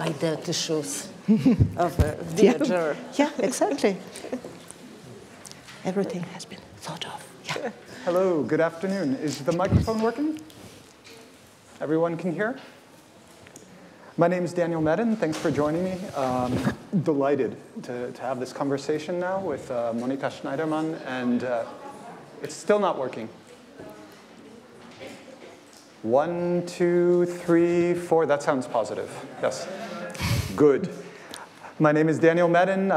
like the tissues of a villager. Yeah, exactly. Everything has been thought of. Yeah. Hello, good afternoon. Is the microphone working? Everyone can hear? My name is Daniel Medin. Thanks for joining me. Delighted to have this conversation now with Monika Sznajderman, and it's still not working. 1, 2, 3, 4. That sounds positive. Yes. Good. My name is Daniel Medin.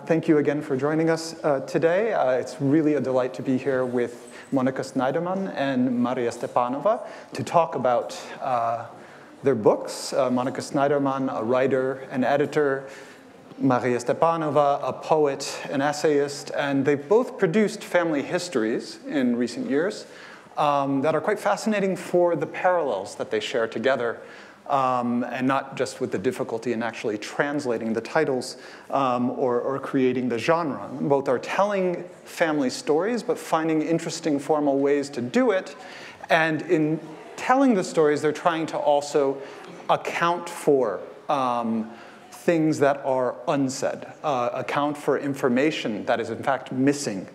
Thank you again for joining us today. It's really a delight to be here with Monika Sznajderman and Maria Stepanova to talk about their books. Monika Sznajderman, a writer and editor. Maria Stepanova, a poet, an essayist. And they've both produced family histories in recent years that are quite fascinating for the parallels that they share together, and not just with the difficulty in actually translating the titles or creating the genre. Both are telling family stories, but finding interesting formal ways to do it. And in telling the stories, they're trying to also account for things that are unsaid, account for information that is in fact missing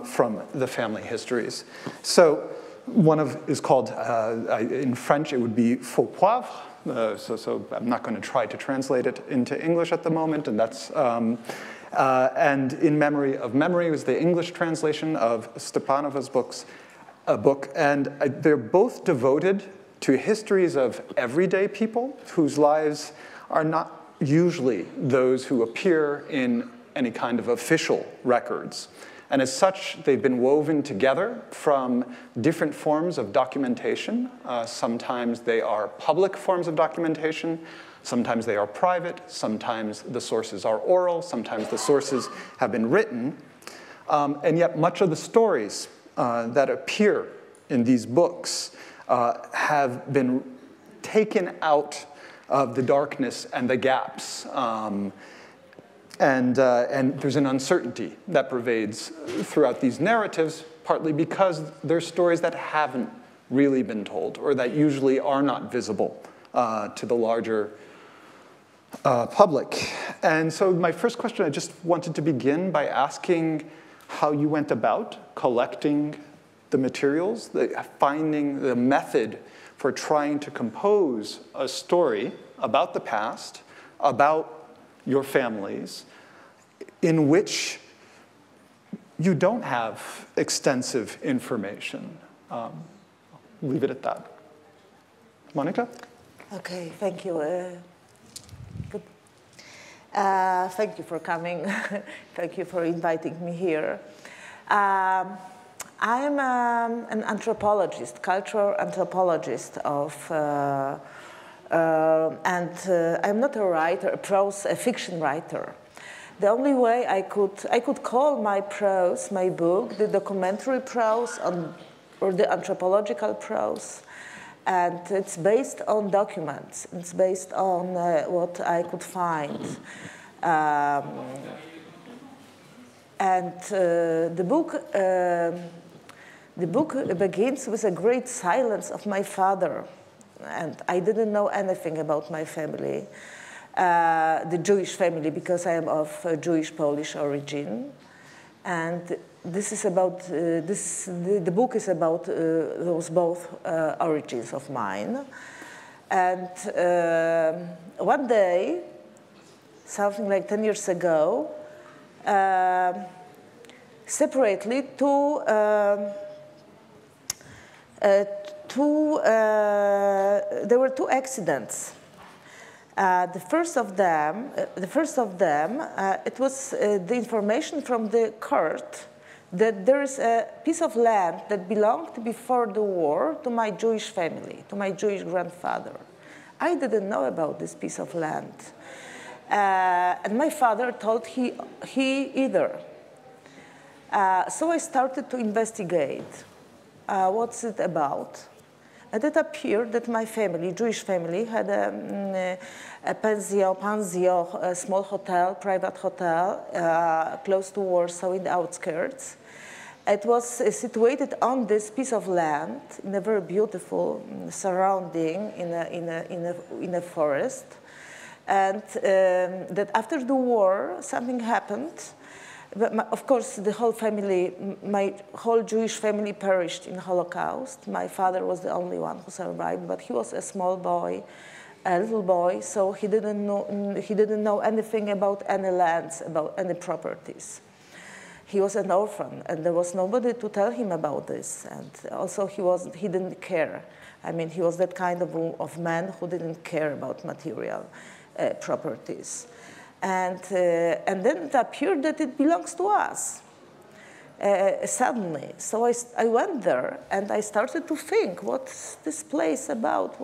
from the family histories. So one is called, in French it would be Faux poivre, so I'm not going to try to translate it into English at the moment, and that's, and In Memory of Memory was the English translation of Stepanova's book, and they're both devoted to histories of everyday people whose lives are not usually those who appear in any kind of official records. And as such, they've been woven together from different forms of documentation. Sometimes they are public forms of documentation. Sometimes they are private. Sometimes the sources are oral. Sometimes the sources have been written. And yet much of the stories that appear in these books have been taken out of the darkness and the gaps. And there's an uncertainty that pervades throughout these narratives, partly because they're stories that haven't really been told, or that usually are not visible to the larger public. And so my first question, I just wanted to begin by asking how you went about collecting the materials, finding the method for trying to compose a story about the past, about your families, in which you don't have extensive information. Leave it at that. Monika? Okay, thank you. Good. Thank you for coming. Thank you for inviting me here. I'm an anthropologist, cultural anthropologist and I'm not a writer, a fiction writer. The only way I could call my prose, my book, the documentary prose or the anthropological prose, and it's based on documents. It's based on what I could find. And the book begins with a great silence of my father. And I didn't know anything about my family, the Jewish family, because I am of Jewish-Polish origin. And this is about, the book is about those both origins of mine. And one day, something like 10 years ago, separately, there were two accidents. The first of them, it was the information from the court that there is a piece of land that belonged before the war to my Jewish family, to my Jewish grandfather. I didn't know about this piece of land. And my father told he either. So I started to investigate. What's it about? And it appeared that my family, Jewish family, had a pension, a small hotel, private hotel, close to Warsaw in the outskirts. It was situated on this piece of land in a very beautiful surrounding in a forest. and that after the war, something happened. But of course, the whole family, my whole Jewish family perished in the Holocaust. My father was the only one who survived, but he was a small boy, a little boy, so he didn't know anything about any lands, about any properties. He was an orphan, and there was nobody to tell him about this. And also, he didn't care. I mean, he was that kind of man who didn't care about material properties. And then it appeared that it belongs to us suddenly. So I went there and I started to think, what's this place about?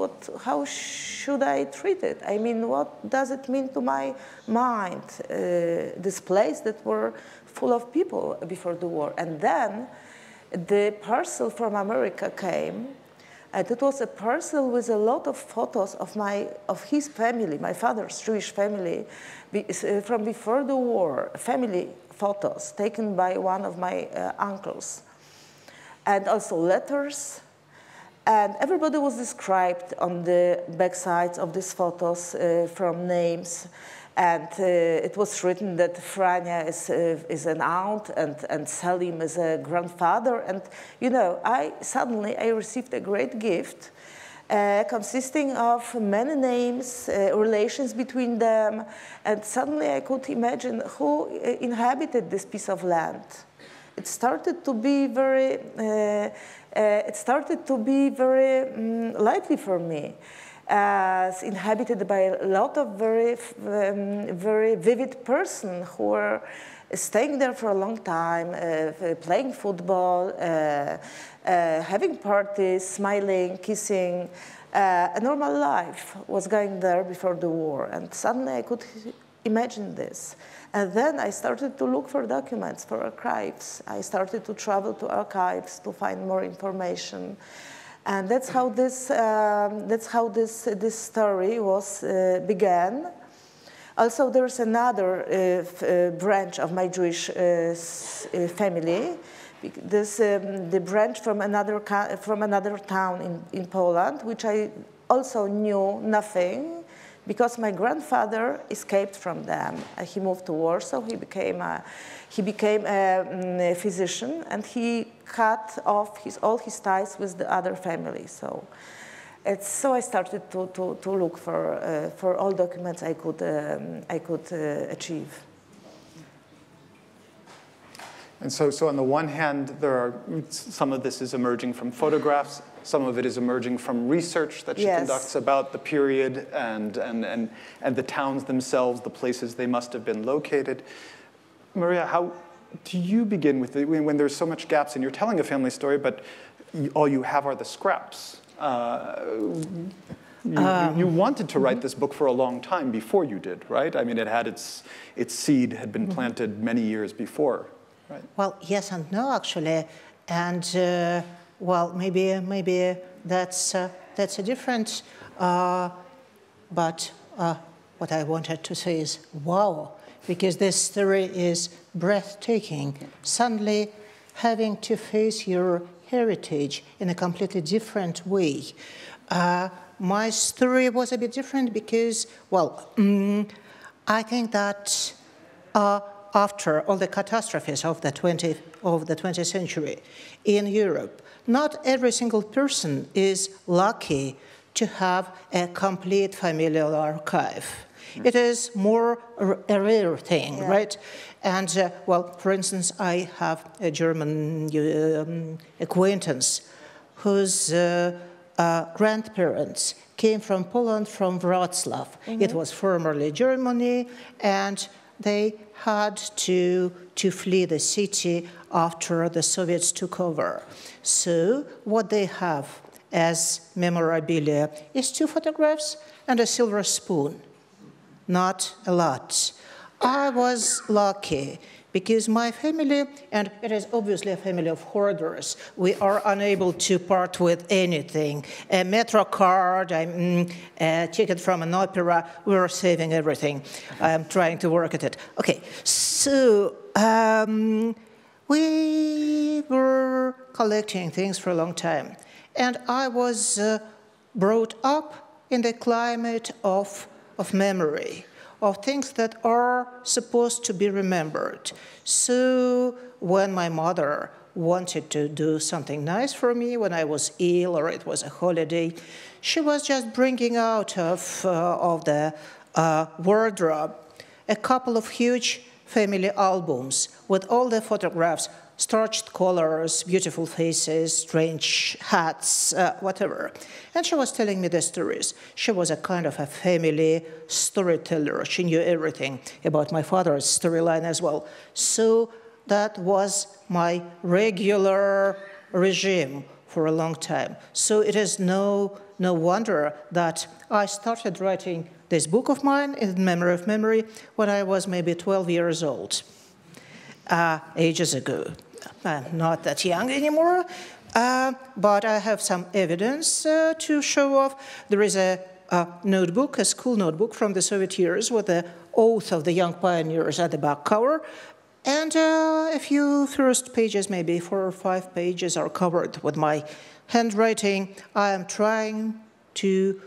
How should I treat it? I mean, what does it mean to my mind, this place that were full of people before the war? And then the parcel from America came. And it was a parcel with a lot of photos of his family, my father's Jewish family, from before the war, family photos taken by one of my uncles. And also letters. And everybody was described on the back sides of these photos from names. And it was written that Frania is an aunt and Salim is a grandfather. And, you know, suddenly I received a great gift consisting of many names, relations between them. And suddenly I could imagine who inhabited this piece of land. It started to be very, lively for me. Inhabited by a lot of very vivid persons who were staying there for a long time, playing football, having parties, smiling, kissing. A normal life was going there before the war, and suddenly I could imagine this. And then I started to look for documents, for archives. I started to travel to archives to find more information. And that's how this story was began. Also, there's another branch of my Jewish family. The branch from another town in Poland, which I also knew nothing, because my grandfather escaped from them. He moved to Warsaw. He became a physician, and he cut off all his ties with the other family. So I started to look for all documents I could achieve. And so on the one hand, some of this is emerging from photographs, some of it is emerging from research that she conducts about the period and the towns themselves, the places they must have been located. Maria, how do you begin with when there's so much gaps and you're telling a family story, but all you have are the scraps? You wanted to write this book for a long time before you did, right? I mean, it had its seed had been planted many years before, right? Well, yes and no, actually, and well, maybe that's a difference. But what I wanted to say is, wow, because this story is breathtaking. Suddenly, having to face your heritage in a completely different way. My story was a bit different because, well, I think that after all the catastrophes of the 20th century in Europe, not every single person is lucky to have a complete familial archive. It is more a rare thing, right? And, well, for instance, I have a German acquaintance whose grandparents came from Poland, from Wrocław. It was formerly Germany, and they had to flee the city after the Soviets took over. So what they have as memorabilia is 2 photographs and a silver spoon. Not a lot. I was lucky because my family, and it is obviously a family of hoarders, we are unable to part with anything. A metro card, a ticket from an opera, we are saving everything. I'm trying to work at it. Okay, so we were collecting things for a long time. And I was brought up in the climate of of memory, of things that are supposed to be remembered. So when my mother wanted to do something nice for me when I was ill or it was a holiday, she was just bringing out of the wardrobe a couple of huge family albums with all the photographs, starched collars, beautiful faces, strange hats, whatever. And she was telling me the stories. She was a kind of a family storyteller. She knew everything about my father's storyline as well. So that was my regular regime for a long time. So it is no wonder that I started writing this book of mine, In Memory of Memory, when I was maybe 12 years old, ages ago. I'm not that young anymore, but I have some evidence to show off. There is a notebook, a school notebook from the Soviet years with the oath of the young pioneers at the back cover. And a few first pages, maybe 4 or 5 pages, are covered with my handwriting. I am trying to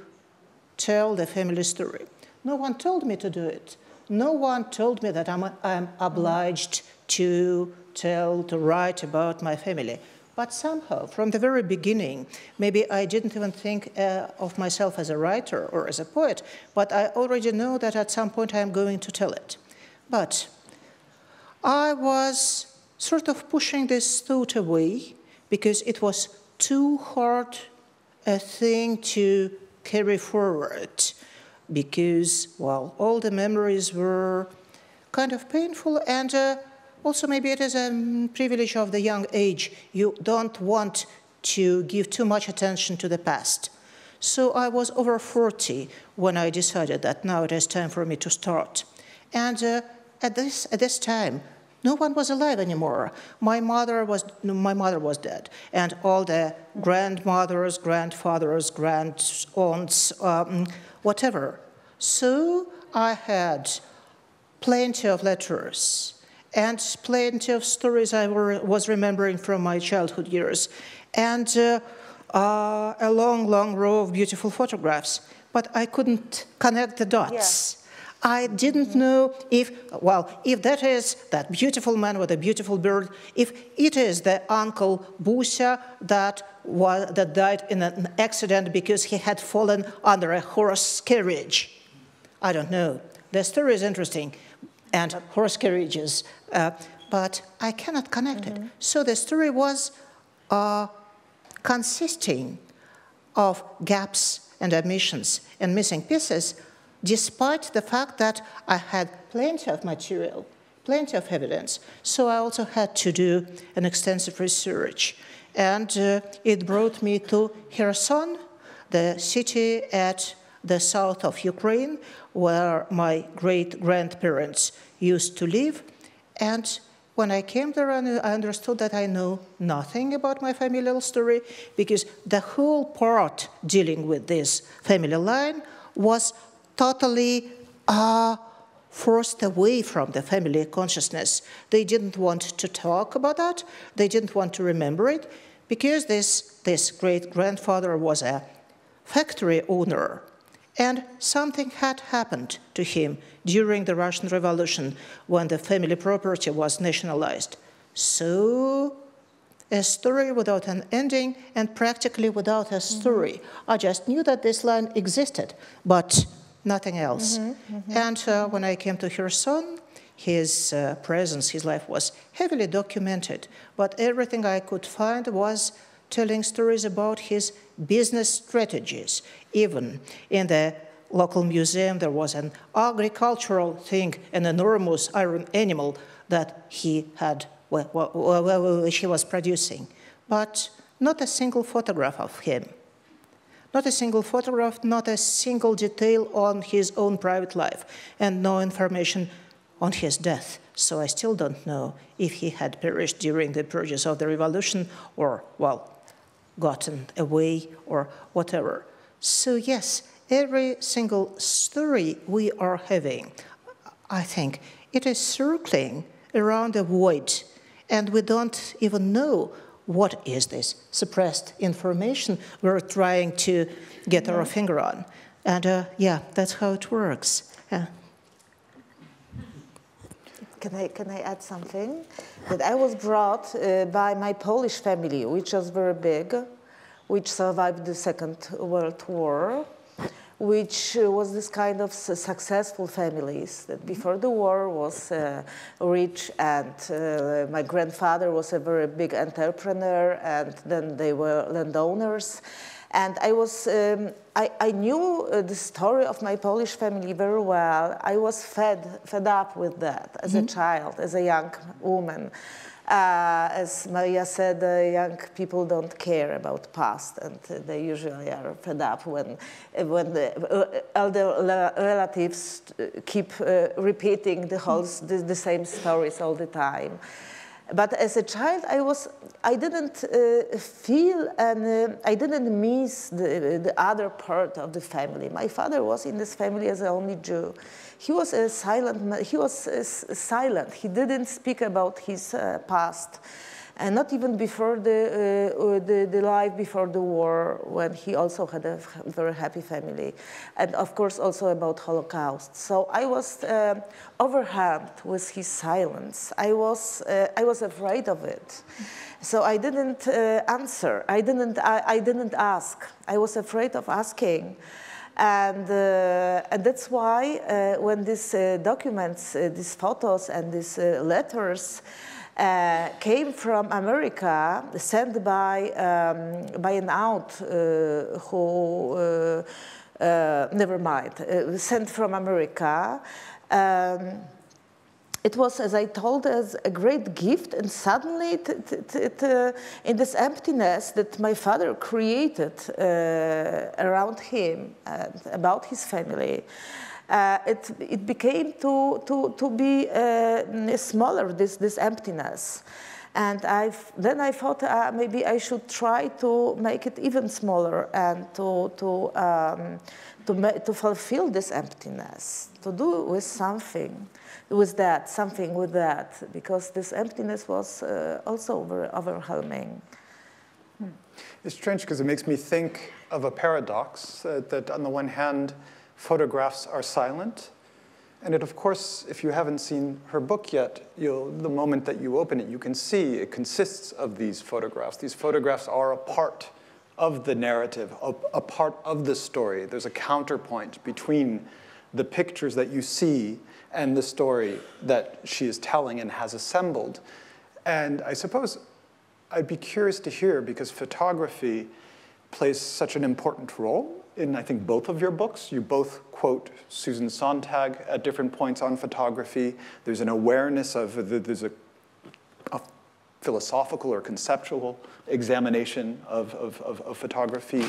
tell the family story. No one told me to do it. No one told me that I'm obliged to write about my family. But somehow, from the very beginning, maybe I didn't even think of myself as a writer or as a poet, but I already know that at some point I'm going to tell it. But I was sort of pushing this thought away because it was too hard a thing to carry forward because, well, all the memories were kind of painful, and also maybe it is a privilege of the young age. You don't want to give too much attention to the past. So I was over 40 when I decided that now it is time for me to start. And at this time, no one was alive anymore. My mother was dead, and all the grandmothers, grandfathers, grandaunts, whatever. So I had plenty of letters and plenty of stories I was remembering from my childhood years, and a long, long row of beautiful photographs. But I couldn't connect the dots. Yeah. I didn't know if that is that beautiful man with a beautiful beard, if it is the uncle Busia that died in an accident because he had fallen under a horse carriage. I don't know. The story is interesting, and horse carriages, but I cannot connect it. So the story was consisting of gaps and omissions and missing pieces, despite the fact that I had plenty of material, plenty of evidence. So I also had to do an extensive research. And it brought me to Kherson, the city at the south of Ukraine, where my great-grandparents used to live. And when I came there, I understood that I know nothing about my familial story, because the whole part dealing with this family line was totally forced away from the family consciousness. They didn't want to talk about that. They didn't want to remember it, because this great-grandfather was a factory owner, and something had happened to him during the Russian Revolution when the family property was nationalized. So a story without an ending and practically without a story. I just knew that this line existed, but nothing else. And when I came to Kherson, his presence, his life was heavily documented, but everything I could find was telling stories about his business strategies. Even in the local museum, there was an agricultural thing, an enormous iron animal that he had, which he was producing, but not a single photograph of him. Not a single photograph, not a single detail on his own private life, and no information on his death. So I still don't know if he had perished during the purges of the revolution or, well, gotten away or whatever. So yes, every single story we are having, I think, it is circling around a void, and we don't even know what is this suppressed information we're trying to get our finger on. And yeah, that's how it works. Can I add something? That I was brought by my Polish family, which was very big, which survived the Second World War, which was this kind of successful families that before the war was rich, and my grandfather was a very big entrepreneur, and then they were landowners. And I knew the story of my Polish family very well. I was fed up with that as a child, as a young woman. As Maria said, young people don't care about past, and they usually are fed up when the elder relatives keep repeating the same stories all the time. But as a child, I didn't feel and I didn't miss the other part of the family. My father was in this family as the only Jew. He was a silent. He was silent. He didn't speak about his past, and not even before the life before the war, when he also had a very happy family, and of course also about Holocaust. So I was overwhelmed with his silence. I was afraid of it. So I didn't answer. I didn't ask. I was afraid of asking. And that's why when these documents, these photos and these letters came from America, sent by an aunt who, never mind, sent from America, it was, as I told, as a great gift, and suddenly, in this emptiness that my father created around him and about his family, it became to be smaller, this emptiness. And then I thought maybe I should try to make it even smaller and to fulfill this emptiness, to do with something with that, because this emptiness was also very overwhelming. It's strange because it makes me think of a paradox, that on the one hand, photographs are silent. And it, of course, if you haven't seen her book yet, the moment that you open it, you can see it consists of these photographs. These photographs are a part of the narrative, a part of the story. There's a counterpoint between the pictures that you see and the story that she is telling and has assembled. And I suppose I'd be curious to hear, because photography plays such an important role in, I think, both of your books. You both quote Susan Sontag at different points on photography. There's an awareness of, there's a philosophical or conceptual examination of photography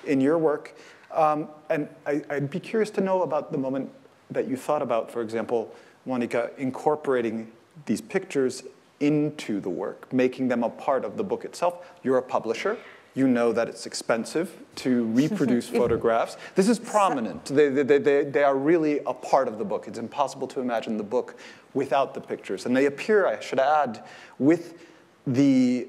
in your work. And I'd be curious to know about the moment that you thought about, for example, Monika, incorporating these pictures into the work, making them a part of the book itself. You're a publisher. You know that it's expensive to reproduce photographs. This is prominent. They are really a part of the book. It's impossible to imagine the book without the pictures. And they appear, I should add, with the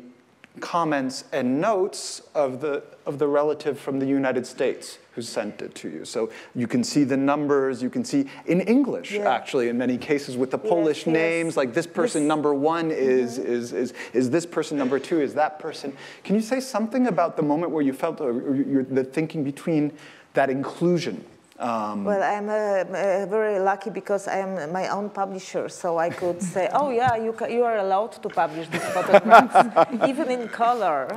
comments and notes of the relative from the United States who sent it to you. So you can see the numbers, you can see in English, actually, in many cases with the Polish names, like this person number one is this person number two is that person. Can you say something about the moment where you felt the thinking between that inclusion? Well, I'm very lucky because I am my own publisher, so I could say, oh yeah, you are allowed to publish these photographs, even in color.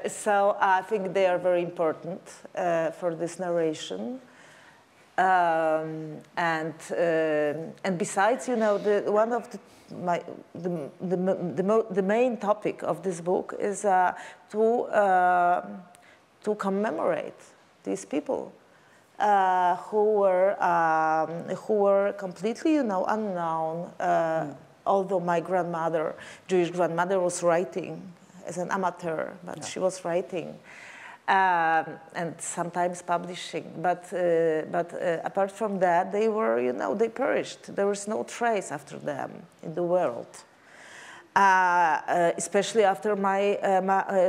So I think they are very important for this narration. And besides, you know, one of the main topic of this book is to commemorate these people who were completely, you know, unknown. Although my grandmother, Jewish grandmother, was writing as an amateur, but she was writing and sometimes publishing. But apart from that, they were, you know, they perished. There was no trace after them in the world. especially after my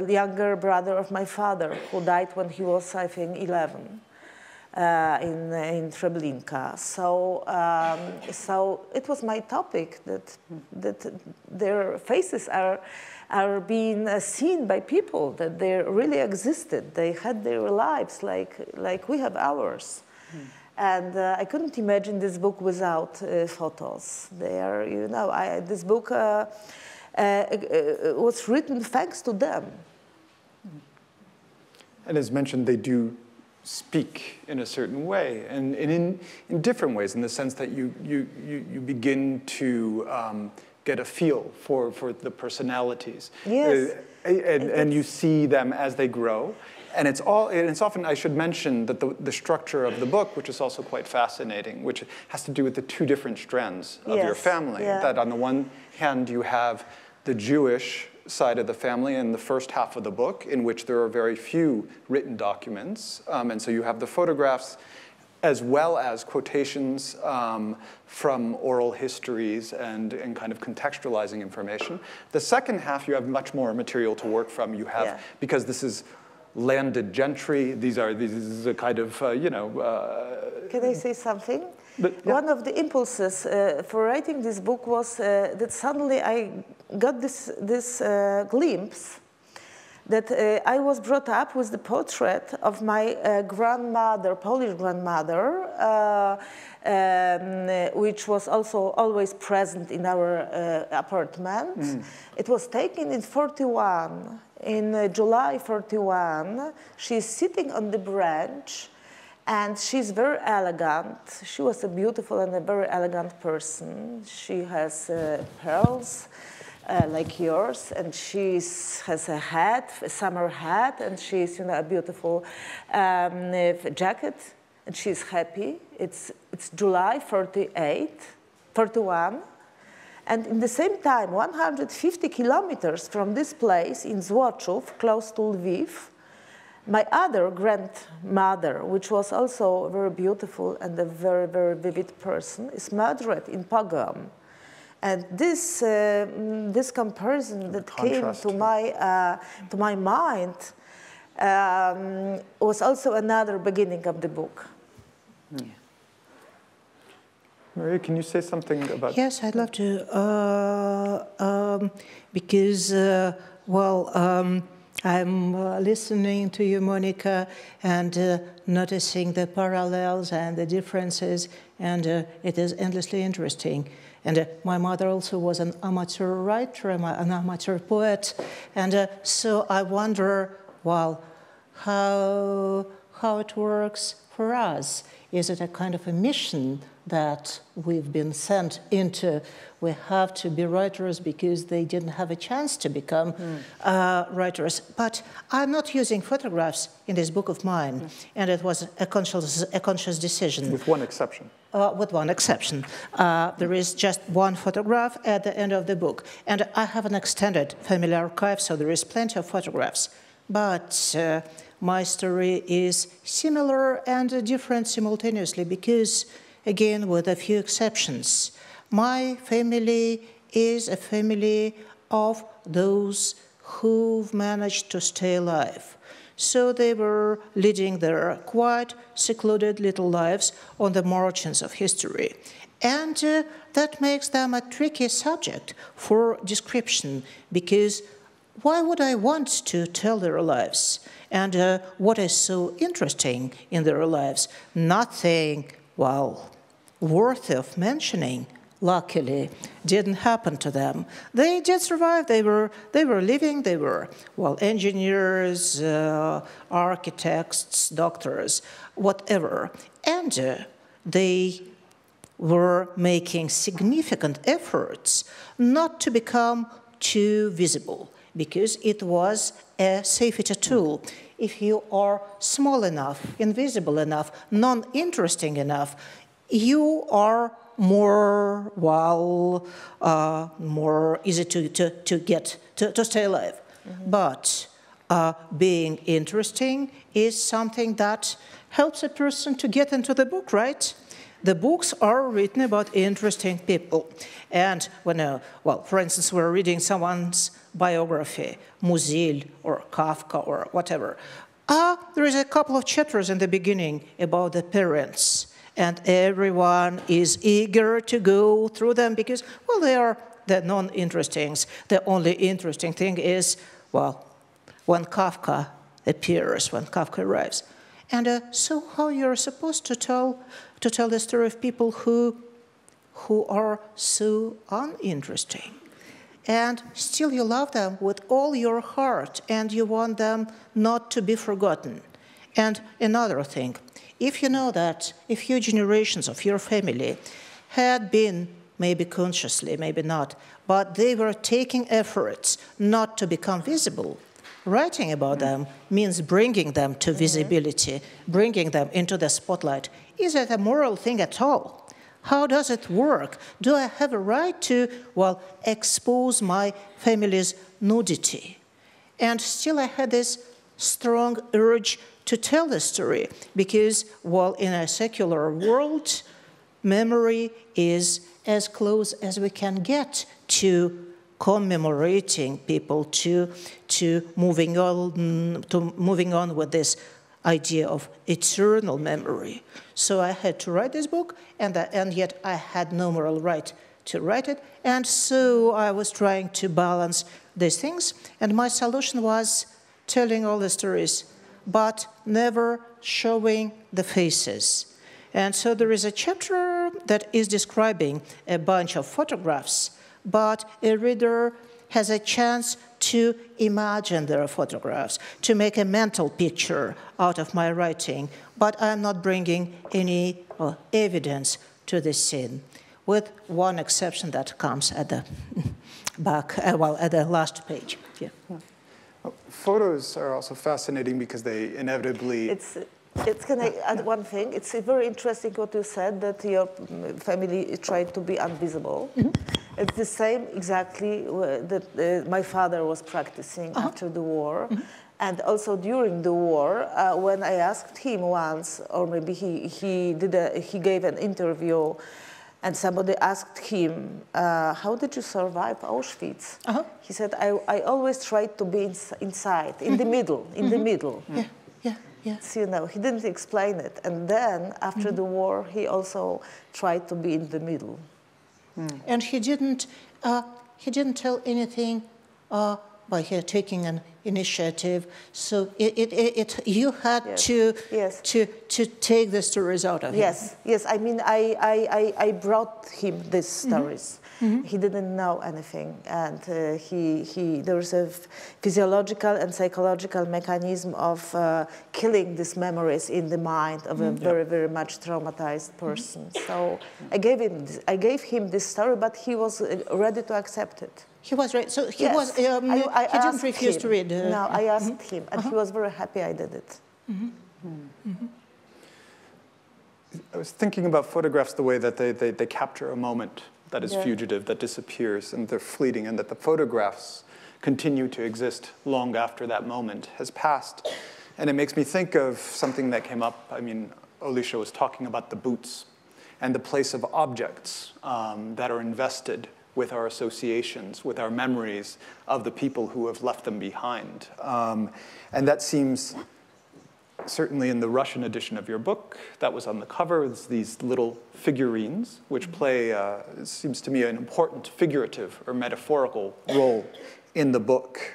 younger brother of my father, who died when he was, I think, 11. In Treblinka. So it was my topic that their faces are being seen by people, that they really existed. They had their lives like we have ours. And I couldn't imagine this book without photos. They are, you know, this book was written thanks to them. And as mentioned, they do speak in a certain way, and in different ways, in the sense that you begin to get a feel for the personalities. Yes. And you see them as they grow. And it's often, I should mention that the structure of the book, which is also quite fascinating, which has to do with the two different strands of your family. Yeah. That on the one hand, you have the Jewish side of the family in the first half of the book, in which there are very few written documents. And so you have the photographs as well as quotations from oral histories and kind of contextualizing information. The second half, you have much more material to work from. You have, because this is landed gentry, this is a kind of, you know... Can I say something? But, one of the impulses for writing this book was that suddenly I got this glimpse that I was brought up with the portrait of my grandmother, Polish grandmother, which was also always present in our apartment. It was taken in 41. In July 41, she's sitting on the branch, and she's very elegant. She was a beautiful and a very elegant person. She has pearls like yours, and she has a hat, a summer hat, and she's, you know, a beautiful jacket, and she's happy. It's July 41. And in the same time, 150 kilometers from this place in Złoczów, close to Lviv, my other grandmother, which was also very beautiful and a very, very vivid person, is murdered in pogrom. And this comparison that came to my mind was also another beginning of the book. Maria, can you say something about... Yes, I'd love to, because, I'm listening to you, Monika, and noticing the parallels and the differences, and it is endlessly interesting. And my mother also was an amateur writer, an amateur poet, and so I wonder, well, how it works for us. Is it a kind of a mission that we've been sent into? We have to be writers because they didn't have a chance to become writers. But I'm not using photographs in this book of mine, and it was a conscious decision. With one exception. With one exception. There is just one photograph at the end of the book. And I have an extended family archive, so there is plenty of photographs. But my story is similar and different simultaneously because, again, with a few exceptions. My family is a family of those who've managed to stay alive. So they were leading their quite secluded little lives on the margins of history. And that makes them a tricky subject for description, because why would I want to tell their lives? And what is so interesting in their lives? Nothing, well, worthy of mentioning, luckily, didn't happen to them. They did survive. They were living. They were, well, engineers, architects, doctors, whatever. And they were making significant efforts not to become too visible, because it was a safety tool. If you are small enough, invisible enough, non-interesting enough, you are more, well, more easy to stay alive. But being interesting is something that helps a person to get into the book, right? The books are written about interesting people. And when, well, for instance, we're reading someone's biography, Musil or Kafka or whatever. There is a couple of chapters in the beginning about the parents, and everyone is eager to go through them because, well, they are the non-interestings. The only interesting thing is, well, when Kafka appears, when Kafka arrives. And so how you're supposed to tell the story of people who are so uninteresting. And still you love them with all your heart, and you want them not to be forgotten. And another thing, if you know that a few generations of your family had been, maybe consciously, maybe not, but they were taking efforts not to become visible, writing about them means bringing them to visibility, bringing them into the spotlight. Is it a moral thing at all? How does it work? Do I have a right to, well, expose my family's nudity? And still I had this strong urge to tell the story because, well, in a secular world, memory is as close as we can get to commemorating people, to moving on with this idea of eternal memory. So I had to write this book, and yet I had no moral right to write it. And so I was trying to balance these things. And my solution was telling all the stories, but never showing the faces. And so there is a chapter that is describing a bunch of photographs, but a reader has a chance to imagine their photographs, to make a mental picture out of my writing, but I'm not bringing any evidence to this scene, with one exception that comes at the back, at the last page. Yeah. Photos are also fascinating because they inevitably... Can I add one thing? It's very interesting what you said, that your family tried to be invisible. Mm-hmm. It's the same exactly that my father was practicing after the war. Mm-hmm. And also during the war, when I asked him once, or maybe he gave an interview, and somebody asked him, how did you survive Auschwitz? He said, I always tried to be inside, in the middle, the middle. Yeah. Yeah. So, you know, he didn't explain it. And then, after the war, he also tried to be in the middle. And he didn't tell anything by taking an initiative. So you had to take the stories out of him. Yes. I mean, I brought him these stories. Mm-hmm. He didn't know anything, and there was a physiological and psychological mechanism of killing these memories in the mind of a very, very much traumatized person. So I gave him this story, but he was ready to accept it. He was ready. So he was. He didn't refuse to read. No, I asked him, and he was very happy I did it. Mm-hmm. Mm-hmm. I was thinking about photographs the way that they capture a moment that is fugitive, that disappears, and they're fleeting, and that the photographs continue to exist long after that moment has passed. And it makes me think of something that came up. I mean, Alicia was talking about the boots and the place of objects that are invested with our associations, with our memories of the people who have left them behind. And that seems, certainly in the Russian edition of your book, that was on the cover, it's these little figurines, which play, it seems to me, an important figurative or metaphorical role in the book.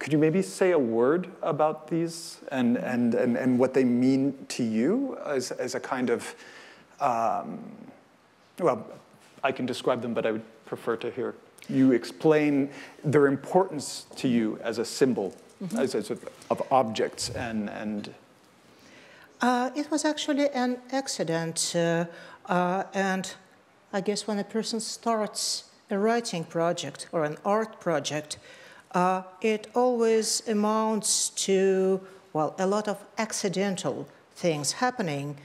Could you maybe say a word about these and what they mean to you as a kind of, well, I can describe them, but I would prefer to hear you explain their importance to you as a symbol, as of objects and it was actually an accident, and I guess when a person starts a writing project or an art project, it always amounts to, well, a lot of accidental things happening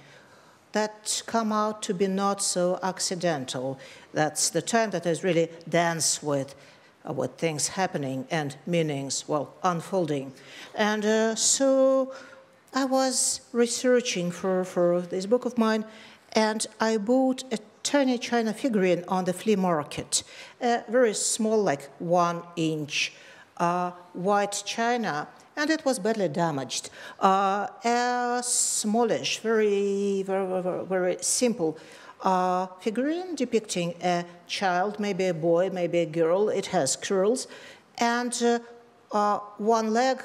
that come out to be not so accidental. That's the time that is really dense with things happening and meanings, well, unfolding. And so I was researching for this book of mine, And I bought a tiny China figurine on the flea market, very small, like 1-inch white china, and it was badly damaged. A smallish, very, very, very, very simple figurine depicting a child, maybe a boy, maybe a girl. It has curls, and one leg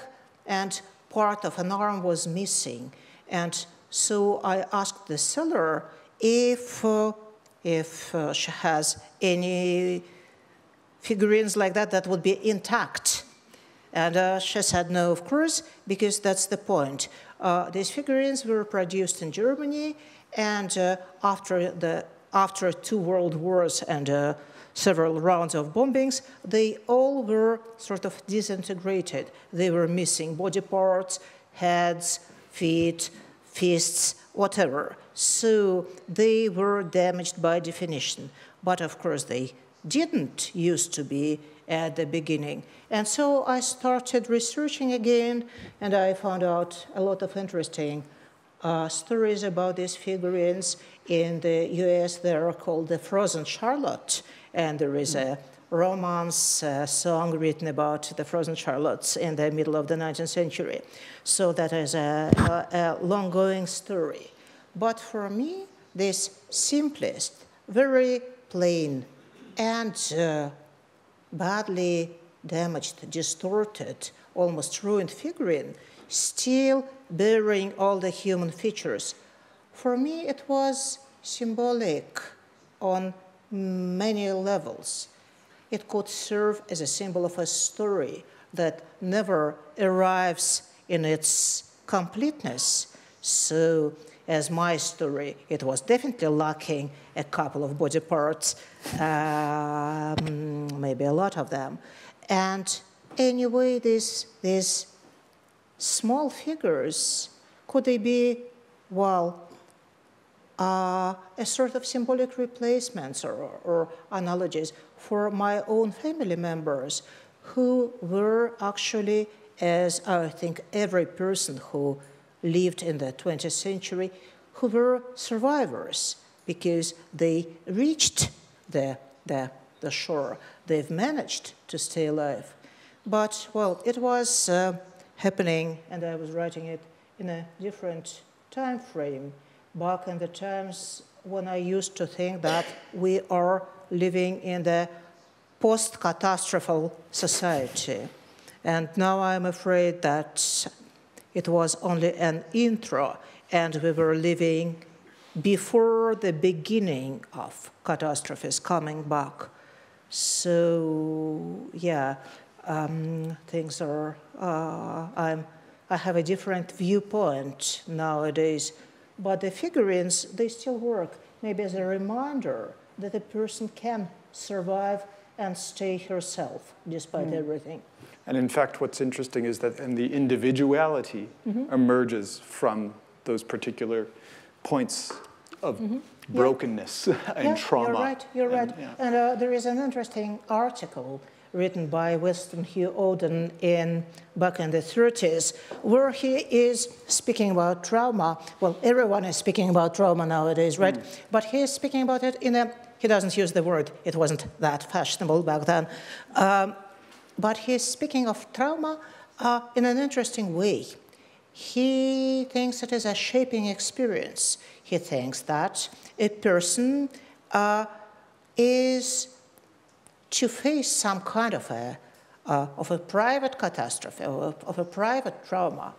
and part of an arm was missing. And so I asked the seller if she has any figurines like that would be intact. And she said no, of course, because that's the point. These figurines were produced in Germany, and after 2 world wars and several rounds of bombings, they all were sort of disintegrated. They were missing body parts, heads, feet, fists, whatever. So they were damaged by definition. But of course, they didn't used to be at the beginning. And so I started researching again, and I found out a lot of interesting stories about these figurines. In the US, they are called the Frozen Charlotte, and there is a romance song written about the Frozen Charlottes in the middle of the 19th century. So that is a long-going story. But for me, this simplest, very plain, and badly damaged, distorted, almost ruined figurine, still bearing all the human features. For me, it was symbolic on many levels. It could serve as a symbol of a story that never arrives in its completeness. So, as my story, it was definitely lacking a couple of body parts, maybe a lot of them. And anyway, these small figures, could they be, well, a sort of symbolic replacements or analogies for my own family members who were actually, as I think every person who lived in the 20th century, who were survivors because they reached the shore. They've managed to stay alive. But, well, it was happening, and I was writing it in a different time frame, back in the times when I used to think that we are living in the post-catastrophal society. And now I'm afraid that it was only an intro, and we were living before the beginning of catastrophes coming back. So, yeah, things are, I have a different viewpoint nowadays, but the figurines, they still work, maybe as a reminder that a person can survive and stay herself despite everything. And in fact, what's interesting is that the individuality emerges from those particular points of brokenness and trauma. You're right. And there is an interesting article written by Winston Hugh Oden back in the 30s, where he is speaking about trauma. Well, everyone is speaking about trauma nowadays, right? But he is speaking about it he doesn't use the word, it wasn't that fashionable back then. But he's speaking of trauma in an interesting way. He thinks it is a shaping experience. He thinks that a person is to face some kind of a private catastrophe, of a private trauma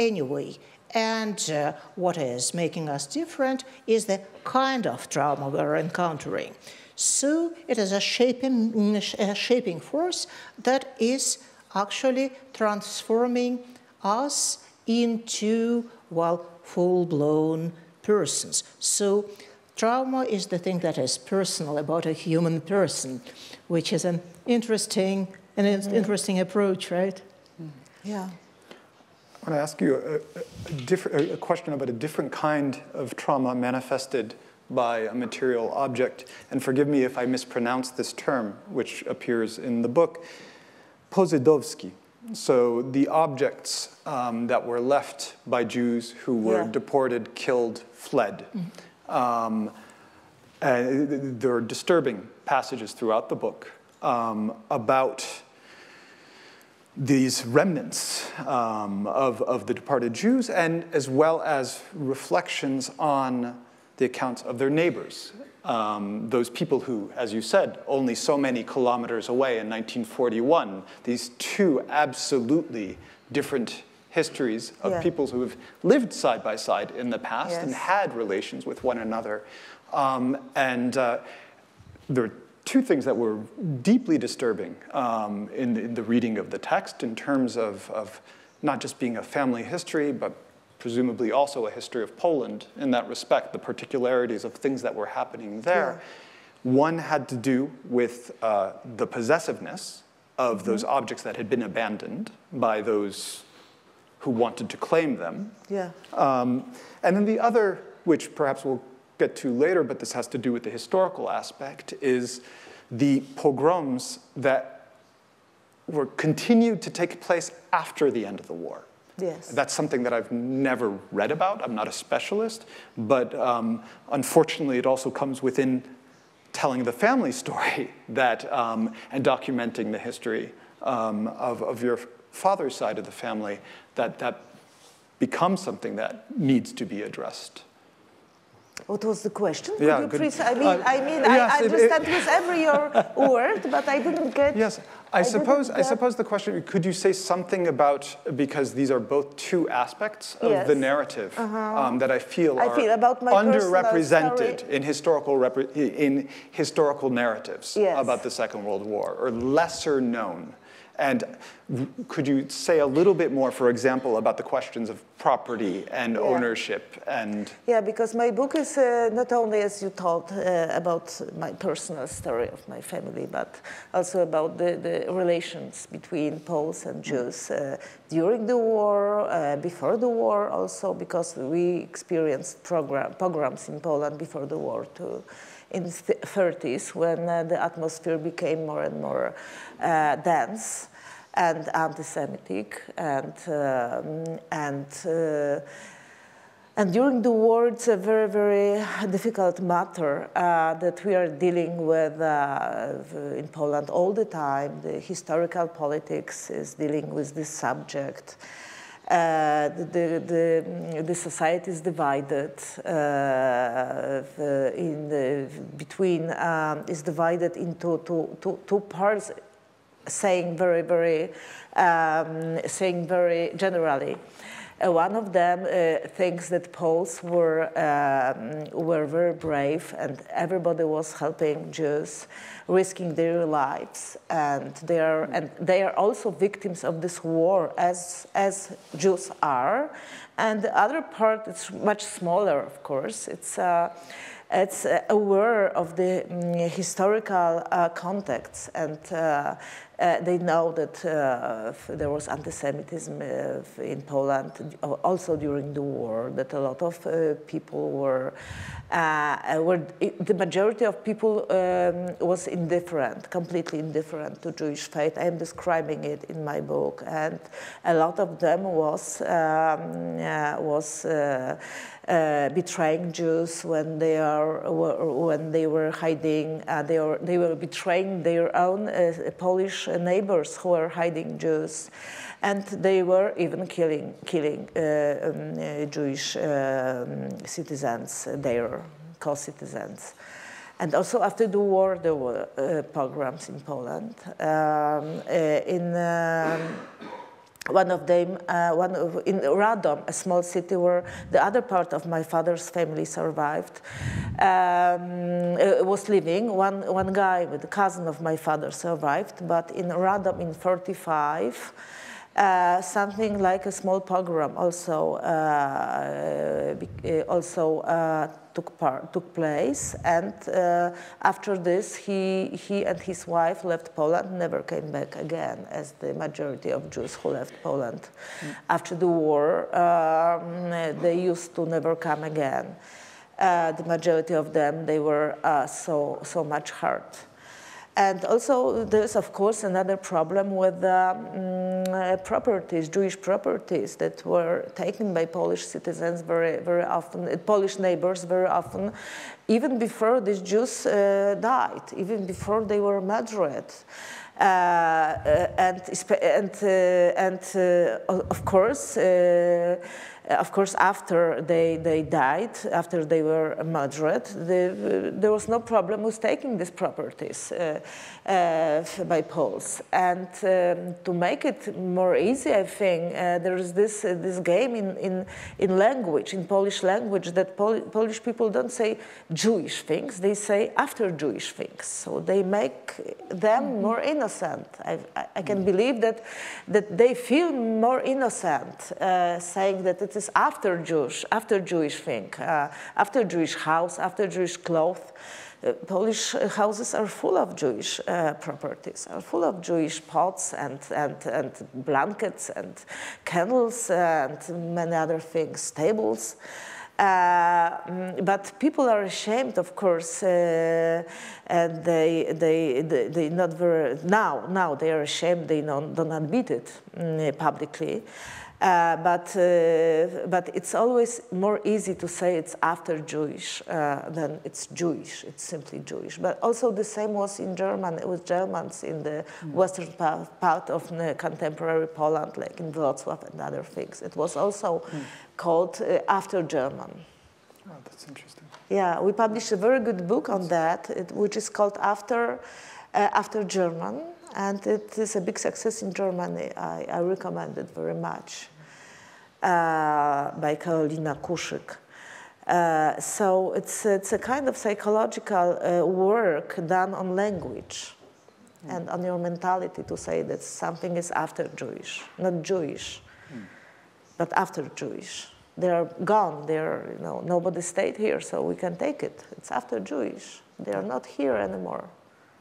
anyway. And what is making us different is the kind of trauma we're encountering. So it is a shaping force that is actually transforming us into, well, full-blown persons. So trauma is the thing that is personal about a human person, which is an interesting approach, right? Yeah. I want to ask you a question about a different kind of trauma manifested by a material object. And forgive me if I mispronounce this term, which appears in the book, Pozydowski. So the objects that were left by Jews who were deported, killed, fled. And there are disturbing passages throughout the book about these remnants of the departed Jews, and as well as reflections on the accounts of their neighbors, those people who, as you said, only so many kilometers away in 1941, these two absolutely different histories of peoples who have lived side by side in the past and had relations with one another. There are two things that were deeply disturbing in the reading of the text in terms of not just being a family history, but presumably also a history of Poland in that respect, the particularities of things that were happening there. One had to do with the possessiveness of those objects that had been abandoned by those who wanted to claim them. And then the other, which perhaps we'll get to later, but this has to do with the historical aspect, is the pogroms that were continued to take place after the end of the war. That's something that I've never read about. I'm not a specialist, but unfortunately it also comes within telling the family story that, and documenting the history of your father's side of the family, that becomes something that needs to be addressed. What was the question? Could Yeah, you good. please? I understand with every your word, but I didn't get. Yes, I suppose the question. Could you say something about, because these are both two aspects of the narrative that I feel are about my underrepresented in historical narratives about the Second World War, or lesser known. And could you say a little bit more, for example, about the questions of property and ownership? And because my book is not only, as you told, about my personal story of my family, but also about the relations between Poles and Jews during the war, before the war also, because we experienced pogroms in Poland before the war too. In the 30s, when the atmosphere became more and more dense and anti-Semitic, and during the war, it's a very, very difficult matter that we are dealing with in Poland all the time. The historical politics is dealing with this subject. The society is divided is divided into two parts, saying very generally. One of them thinks that Poles were very brave, and everybody was helping Jews, risking their lives, and they are also victims of this war, as Jews are. And the other part, it's much smaller, of course. It's aware of the historical context, and they know that there was anti-Semitism in Poland also during the war, that a lot of people were the majority of people was indifferent, completely indifferent to Jewish faith. I am describing it in my book, and a lot of them was betraying Jews when they were hiding. They were betraying their own Polish neighbors who were hiding Jews, and they were even killing Jewish citizens, their co-citizens. And also after the war, there were pogroms in Poland. One of them, in Radom, a small city where the other part of my father's family survived, was living. One guy, with a cousin of my father, survived, but in Radom in 1945, something like a small pogrom also took place, and after this, he and his wife left Poland, never came back again, as the majority of Jews who left Poland after the war, they used to never come again. The majority of them, they were so much hurt. And also, there's, of course, another problem with properties, Jewish properties that were taken by Polish citizens very often, Polish neighbors very often, even before these Jews died, even before they were murdered. Of course, after they died, after they were murdered, there was no problem with taking these properties by Poles. And to make it more easy, I think there is this game in language, in Polish language, that Polish people don't say Jewish things; they say after Jewish things. So they make them more innocent. I can believe that they feel more innocent saying that it is after Jewish thing, after Jewish house, after Jewish clothes. Polish houses are full of Jewish properties, are full of Jewish pots and blankets and candles and many other things, tables. But people are ashamed, of course, and they not very now they are ashamed. They don't admit it publicly. But it's always more easy to say it's after Jewish than it's Jewish. It's simply Jewish. But also the same was in German. It was Germans in the western part of contemporary Poland, like in Wrocław and other things. It was also called after German. Oh, that's interesting. Yeah, we published a very good book on that, which is called After German. And it is a big success in Germany. I recommend it very much, by Karolina Kuszyk. So it's a kind of psychological work done on language and on your mentality to say that something is after Jewish, not Jewish, but after Jewish. They are gone. Nobody stayed here, so we can take it. It's after Jewish. They are not here anymore,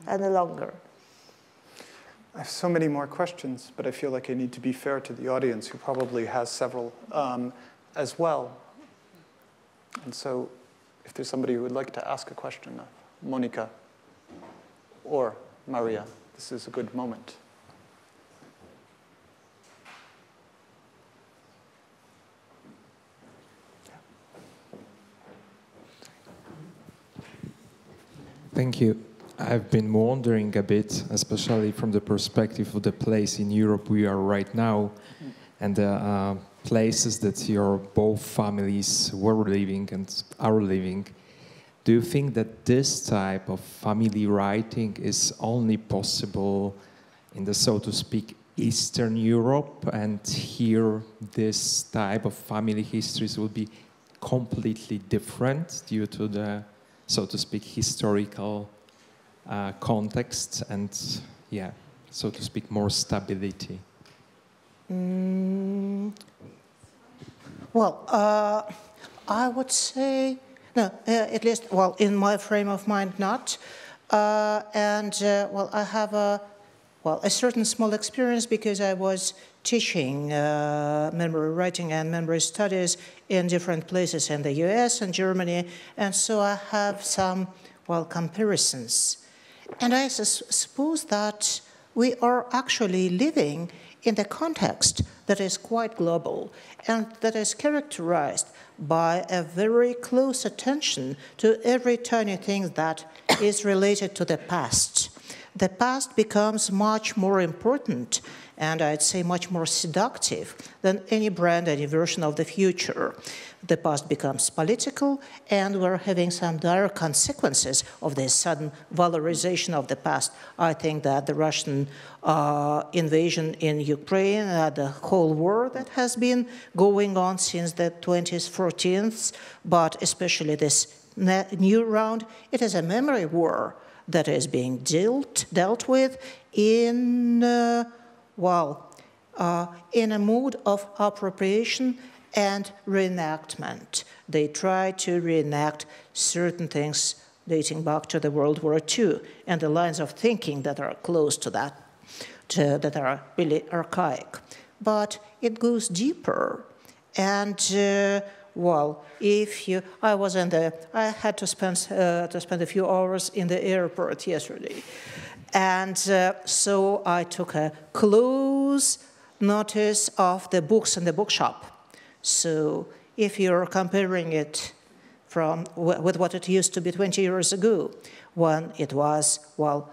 any longer. I have so many more questions, but I feel like I need to be fair to the audience, who probably has several as well. And so if there's somebody who would like to ask a question, Monika or Maria, this is a good moment. Thank you. I've been wondering a bit, especially from the perspective of the place in Europe we are right now, and the places that your both families were living and are living. Do you think that this type of family writing is only possible in the, so to speak, Eastern Europe, and here this type of family histories will be completely different due to the, so to speak, historical context and, yeah, so to speak, more stability? Well, I would say, no, at least, well, in my frame of mind, not. Well, I have a certain small experience because I was teaching memory writing and memory studies in different places in the US and Germany, and so I have some, well, comparisons. And I suppose that we are actually living in the context that is quite global and that is characterized by a very close attention to every tiny thing that is related to the past. The past becomes much more important and I'd say much more seductive than any brand, any version of the future. The past becomes political, and we're having some dire consequences of this sudden valorization of the past. I think that the Russian invasion in Ukraine, the whole war that has been going on since the 2014, but especially this new round, it is a memory war that is being dealt with in in a mood of appropriation and reenactment. They try to reenact certain things dating back to the World War II and the lines of thinking that are close to that, that are really archaic. But it goes deeper. And I had to spend a few hours in the airport yesterday. And so I took a close notice of the books in the bookshop. So if you're comparing it with what it used to be 20 years ago, when it was, well,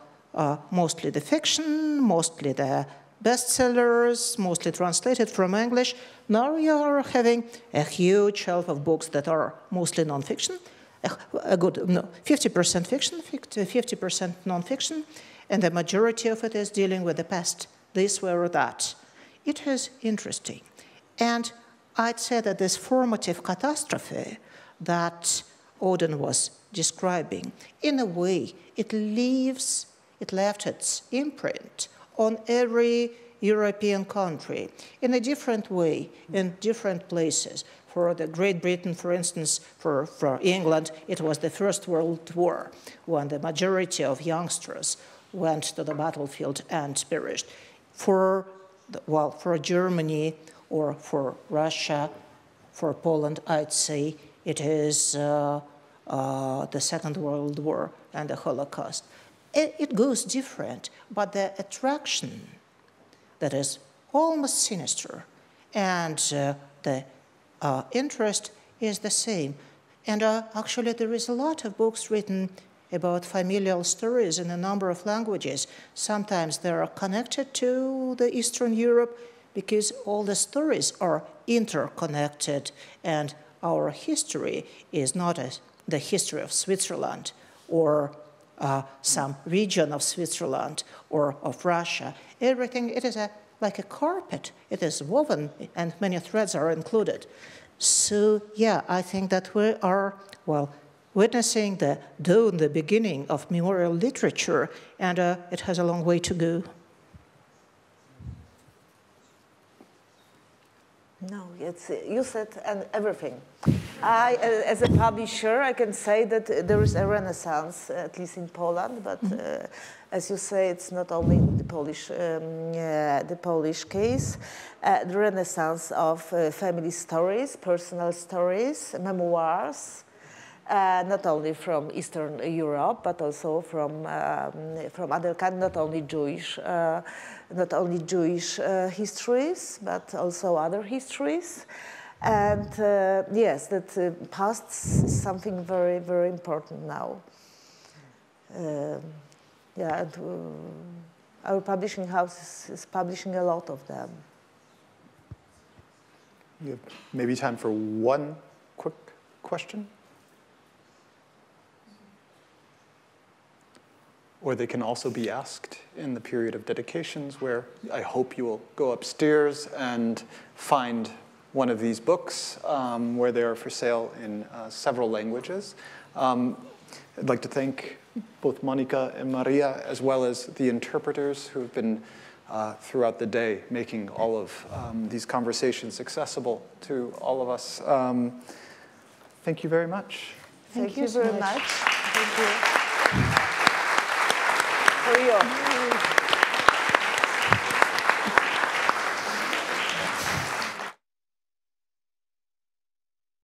mostly the fiction, mostly the bestsellers, mostly translated from English, now you are having a huge shelf of books that are mostly nonfiction, a good 50% fiction, 50% nonfiction, and the majority of it is dealing with the past, this way or that. It is interesting. And I'd say that this formative catastrophe that Odin was describing, in a way, it left its imprint on every European country in a different way, in different places. For the Great Britain, for instance, for England, it was the First World War, when the majority of youngsters went to the battlefield and perished. For Germany or for Russia, for Poland, I'd say it is the Second World War and the Holocaust. It goes different, but the attraction that is almost sinister and the interest is the same. And actually there is a lot of books written about familial stories in a number of languages. Sometimes they are connected to the Eastern Europe because all the stories are interconnected, and our history is not the history of Switzerland or some region of Switzerland or of Russia. Everything, it is like a carpet. It is woven and many threads are included. So yeah, I think that we are, well, witnessing the dawn, the beginning of memorial literature, and it has a long way to go. No, you said everything. As a publisher, I can say that there is a renaissance, at least in Poland, but as you say, it's not only the Polish case. The renaissance of family stories, personal stories, memoirs, not only from Eastern Europe, but also from other countries, not only Jewish histories, but also other histories. And yes, that past is something very, very important now. Yeah, and, our publishing house is publishing a lot of them. We have maybe time for one quick question. Or they can also be asked in the period of dedications, where I hope you will go upstairs and find one of these books where they are for sale in several languages. I'd like to thank both Monika and Maria, as well as the interpreters who have been throughout the day making all of these conversations accessible to all of us. Thank you very much. Thank you very much. Thank you. For you.